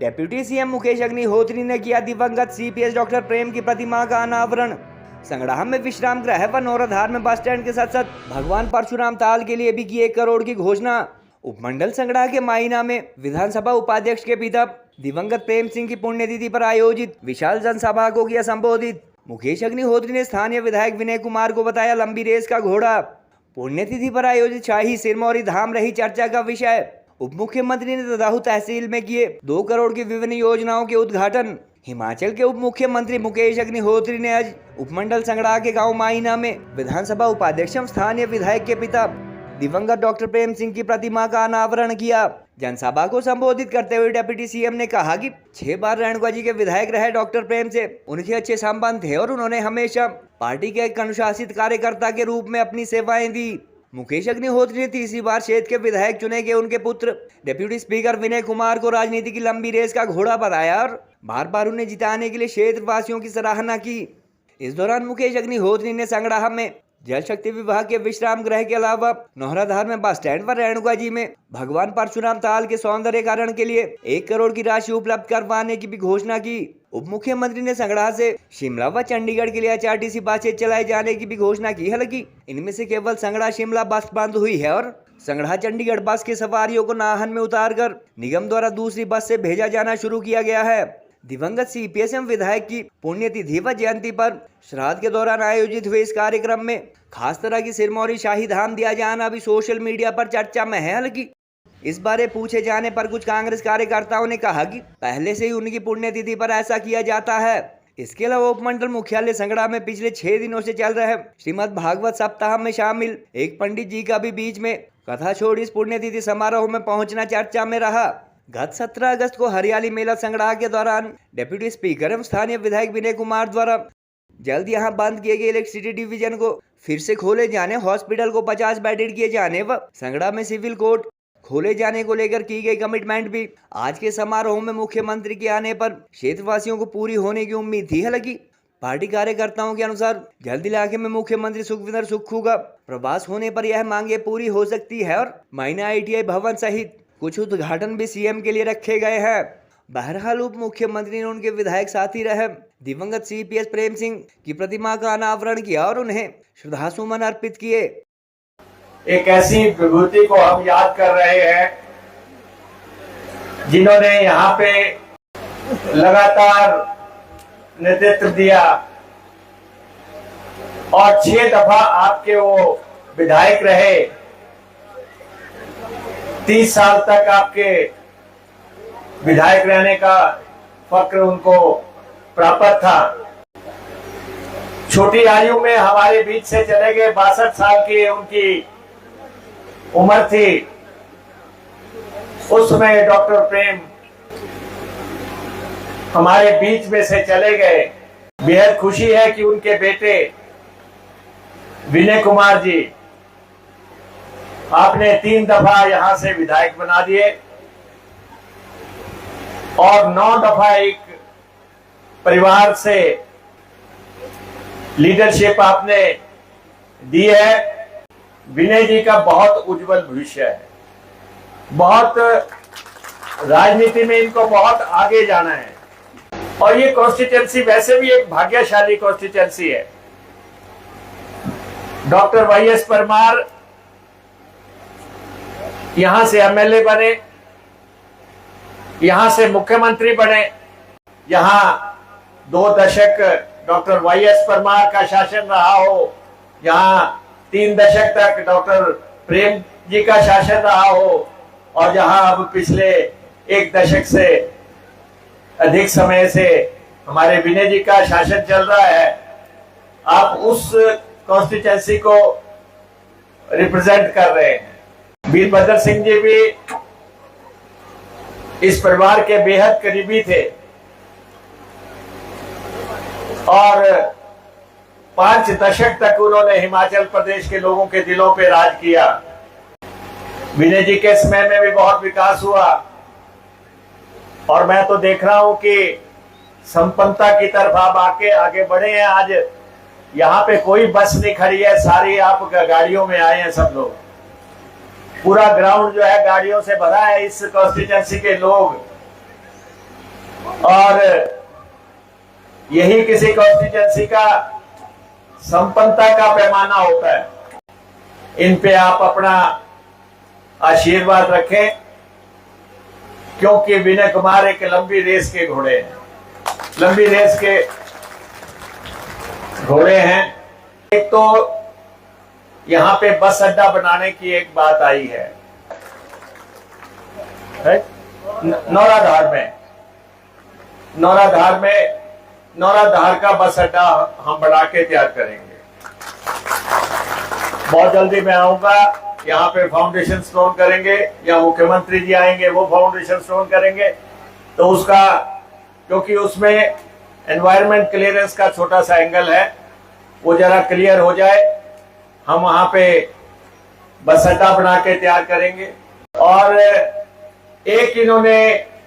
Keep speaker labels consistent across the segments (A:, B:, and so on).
A: Deputy CM Mukesh Agnihotri ने किया दिवंगत सीपीएस डॉक्टर प्रेम की प्रतिमा का अनावरण। संगड़ाह में विश्राम गृह व नौराधार में बस स्टैंड के साथ साथ भगवान परशुराम ताल के लिए भी की 1 करोड़ की घोषणा। उपमंडल संगड़ाह के मायना में विधानसभा उपाध्यक्ष के पिता दिवंगत प्रेम सिंह की पुण्यतिथि पर आयोजित विशाल जनसभा को किया संबोधित। मुकेश अग्निहोत्री ने स्थानीय विधायक विनय कुमार को बताया लंबी रेस का घोड़ा। पुण्यतिथि पर आयोजित शाही सिरमौरी धाम रही चर्चा का विषय। उप मुख्यमंत्री ने ददाहू तहसील में किए 2 करोड़ की विभिन्न योजनाओं के उद्घाटन। हिमाचल के उप मुख्यमंत्री मुकेश अग्निहोत्री ने आज उपमंडल संगड़ाह के गांव मायना में विधानसभा उपाध्यक्ष स्थानीय विधायक के पिता दिवंगत डॉक्टर प्रेम सिंह की प्रतिमा का अनावरण किया। जनसभा को संबोधित करते हुए डिप्टी सीएम ने कहा कि 6 बार रेणुका जी के विधायक रहे डॉक्टर प्रेम से उनके अच्छे संबंध थे और उन्होंने हमेशा पार्टी के एक अनुशासित कार्यकर्ता के रूप में अपनी सेवाएं दी। मुकेश अग्निहोत्री ने तीसरी बार क्षेत्र के विधायक चुने गए उनके पुत्र डिप्टी स्पीकर विनय कुमार को राजनीति की लंबी रेस का घोड़ा बताया और बार बार उन्हें जिताने के लिए क्षेत्र वासियों की सराहना की। इस दौरान मुकेश अग्निहोत्री ने संगड़ाह में जल शक्ति विभाग के विश्राम गृह के अलावा नौराधार में बस स्टैंड व रेणुका जी में भगवान परशुराम ताल के सौंदर्यीकरण के लिए 1 करोड़ की राशि उपलब्ध करवाने की भी घोषणा की। उप मुख्यमंत्री ने संगड़ाह से शिमला व चंडीगढ़ के लिए HRTC बसें चलाए जाने की भी घोषणा की। हालांकि इनमें से केवल संगड़ाह शिमला बस बंद हुई है और संगड़ाह चंडीगढ़ बस के सवारियों को नाहन में उतारकर निगम द्वारा दूसरी बस से भेजा जाना शुरू किया गया है। दिवंगत सीपीएसएम विधायक की पुण्यतिथि व जयंती पर श्राद्ध के दौरान आयोजित हुए इस कार्यक्रम में खास तरह की सिरमौरी शाही धाम दिया जाना भी सोशल मीडिया पर चर्चा में है। हालांकि इस बारे पूछे जाने पर कुछ कांग्रेस कार्यकर्ताओं ने कहा कि पहले से ही उनकी पुण्यतिथि पर ऐसा किया जाता है। इसके अलावा उपमंडल मुख्यालय संगड़ाह में पिछले 6 दिनों से चल रहे श्रीमद् भागवत सप्ताह में शामिल एक पंडित जी का भी बीच में कथा छोड़ इस पुण्यतिथि समारोह में पहुंचना चर्चा में रहा। गत 17 अगस्त को हरियाली मेला संगड़ाह के दौरान डिप्टी स्पीकर एवं स्थानीय विधायक विनय कुमार द्वारा जल्द यहां बंद किए गए इलेक्ट्रिसिटी डिवीजन को फिर से खोले जाने, हॉस्पिटल को 50 बेडेड किए जाने व संगड़ाह में सिविल कोर्ट खोले जाने को लेकर की गई कमिटमेंट भी आज के समारोह में मुख्यमंत्री के आने पर क्षेत्रवासियों को पूरी होने की उम्मीद थी। हालांकि पार्टी कार्यकर्ताओं के अनुसार जल्द इलाके में मुख्यमंत्री सुखविंदर सुक्खू का प्रवास होने पर यह मांगे पूरी हो सकती है और मायना ITI भवन सहित कुछ उद्घाटन भी सीएम के लिए रखे गए हैं। बहरहाल उप मुख्यमंत्री ने उनके विधायक साथी रहे दिवंगत सीपीएस प्रेम सिंह की प्रतिमा का अनावरण किया और उन्हें श्रद्धासुमन अर्पित किए।
B: एक ऐसी विभूति को हम याद कर रहे हैं जिन्होंने यहाँ पे लगातार नेतृत्व दिया और 6 दफा आपके वो विधायक रहे। 30 साल तक आपके विधायक रहने का फक्र उनको प्राप्त था। छोटी आयु में हमारे बीच से चले गए, 62 साल की उनकी उम्र थी। उस समय डॉक्टर प्रेम हमारे बीच में से चले गए। बेहद खुशी है कि उनके बेटे विनय कुमार जी आपने 3 दफा यहां से विधायक बना दिए और 9 दफा एक परिवार से लीडरशिप आपने दी है। विनय जी का बहुत उज्जवल भविष्य है। बहुत राजनीति में इनको बहुत आगे जाना है और ये कॉन्स्टिट्यूएंसी वैसे भी एक भाग्यशाली कॉन्स्टिट्यूएंसी है। डॉक्टर YS परमार यहां से MLA बने, यहां से मुख्यमंत्री बने। यहां 2 दशक डॉक्टर YS परमार का शासन रहा हो, यहां 3 दशक तक डॉक्टर प्रेम जी का शासन रहा हो और जहां अब पिछले 1 दशक से अधिक समय से हमारे विनय जी का शासन चल रहा है। आप उस कॉन्स्टिट्यूएंसी को रिप्रेजेंट कर रहे हैं। वीरभद्र सिंह जी भी इस परिवार के बेहद करीबी थे और 5 दशक तक उन्होंने हिमाचल प्रदेश के लोगों के दिलों पे राज किया। विनय जी के समय में भी बहुत विकास हुआ और मैं तो देख रहा हूं कि संपन्नता की तरफ आप आगे बढ़े हैं। आज यहाँ पे कोई बस नहीं खड़ी है, सारी आप गाड़ियों में आए हैं सब लोग। पूरा ग्राउंड जो है गाड़ियों से भरा है। इस कॉन्स्टिट्यूएंसी के लोग और यही किसी कॉन्स्टिट्यूएंसी का संपन्नता का पैमाना होता है। इन पे आप अपना आशीर्वाद रखें, क्योंकि विनय कुमार एक लंबी रेस के घोड़े हैं, लंबी रेस के घोड़े हैं। एक तो यहां पे बस अड्डा बनाने की एक बात आई है नौराधार का बस अड्डा हम बढ़ा के तैयार करेंगे। बहुत जल्दी मैं आऊंगा, यहाँ पे फाउंडेशन स्टोन करेंगे, या मुख्यमंत्री जी आएंगे वो फाउंडेशन स्टोन करेंगे। तो उसका, क्योंकि उसमें एनवायरमेंट क्लियरेंस का छोटा सा एंगल है, वो जरा क्लियर हो जाए, हम वहां पे बस अड्डा बना के तैयार करेंगे। और एक इन्होंने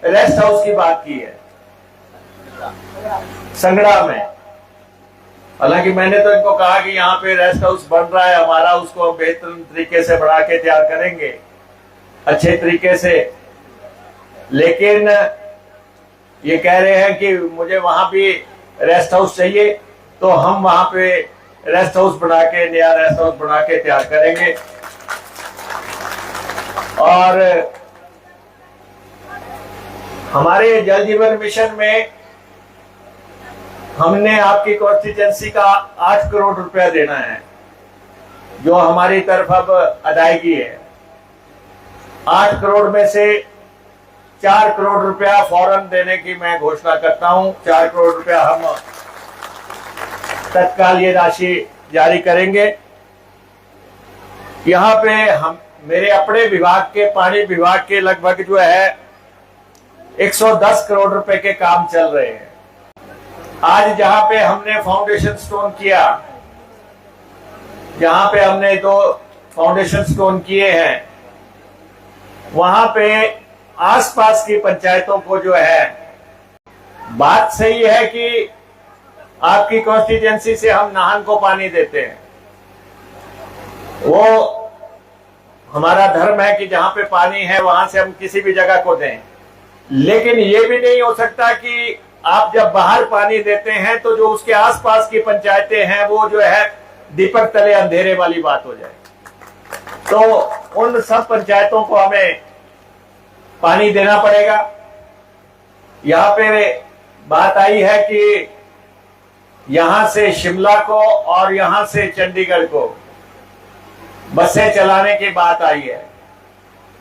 B: रेस्ट हाउस की बात की है संगड़ा में। हालांकि मैंने तो इनको कहा कि यहाँ पे रेस्ट हाउस बन रहा है हमारा, उसको हम बेहतरीन तरीके से बढ़ा के तैयार करेंगे, अच्छे तरीके से। लेकिन ये कह रहे हैं कि मुझे वहां भी रेस्ट हाउस चाहिए, तो हम वहां पे रेस्ट हाउस बना के, नया रेस्ट हाउस बना के तैयार करेंगे। और हमारे जल जीवन मिशन में हमने आपकी कॉन्स्टिट्यूएंसी का 8 करोड़ रुपया देना है, जो हमारी तरफ अब अदायगी है। 8 करोड़ में से 4 करोड़ रुपया फौरन देने की मैं घोषणा करता हूं। 4 करोड़ रुपया हम तत्काल ये राशि जारी करेंगे। यहाँ पे हम, मेरे अपने विभाग के, पानी विभाग के लगभग जो है 110 करोड़ रुपए के काम चल रहे हैं। आज जहां पे हमने फाउंडेशन स्टोन किया, जहां पे हमने 2 फाउंडेशन स्टोन किए हैं, वहां पे आसपास की पंचायतों को जो है, बात सही है कि आपकी कॉन्स्टिट्यूएंसी से हम नाहन को पानी देते हैं, वो हमारा धर्म है कि जहां पे पानी है वहां से हम किसी भी जगह को दें। लेकिन ये भी नहीं हो सकता कि आप जब बाहर पानी देते हैं तो जो उसके आसपास की पंचायतें हैं वो जो है दीपक तले अंधेरे वाली बात हो जाए। तो उन सब पंचायतों को हमें पानी देना पड़ेगा। यहाँ पे बात आई है कि यहां से शिमला को और यहां से चंडीगढ़ को बसें चलाने की बात आई है।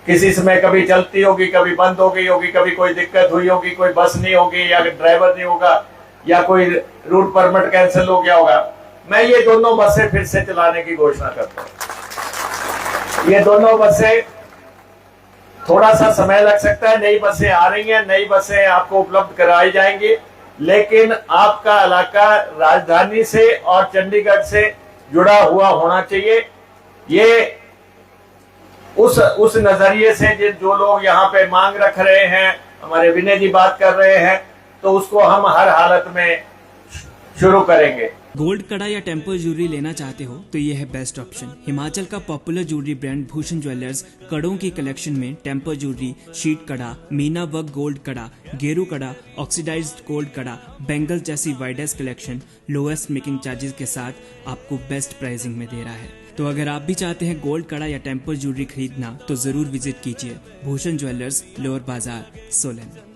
B: किसी समय कभी चलती होगी, कभी बंद हो गई होगी, कभी कोई दिक्कत हुई होगी, कोई बस नहीं होगी, या ड्राइवर नहीं होगा, या कोई रूट परमिट कैंसिल हो गया होगा। मैं ये दोनों बसें फिर से चलाने की घोषणा करता हूं। ये दोनों बसें, थोड़ा सा समय लग सकता है, नई बसें आ रही हैं, नई बसें आपको उपलब्ध कराई जाएंगी, लेकिन आपका इलाका राजधानी से और चंडीगढ़ से जुड़ा हुआ होना चाहिए। ये उस नजरिए से जो लोग यहाँ पे मांग रख रहे हैं, हमारे विनय जी बात कर रहे हैं, तो उसको हम हर हालत में शुरू करेंगे।
C: गोल्ड कड़ा या टेम्पर ज्वेलरी लेना चाहते हो तो ये है बेस्ट ऑप्शन। हिमाचल का popular jewellery brand Bhushan jewellers कड़ों की कलेक्शन में टेम्पर ज्वेलरी, शीट कड़ा, मीना वर्क गोल्ड कड़ा, गेरू कड़ा, ऑक्सीडाइज्ड गोल्ड कड़ा, बेंगल जैसी widest collection lowest making charges के साथ आपको बेस्ट प्राइसिंग में दे रहा है। तो अगर आप भी चाहते हैं गोल्ड कड़ा या टेम्पर ज्वेलरी खरीदना तो जरूर विजिट कीजिए भूषण ज्वेलर्स, लोअर बाजार, सोलन।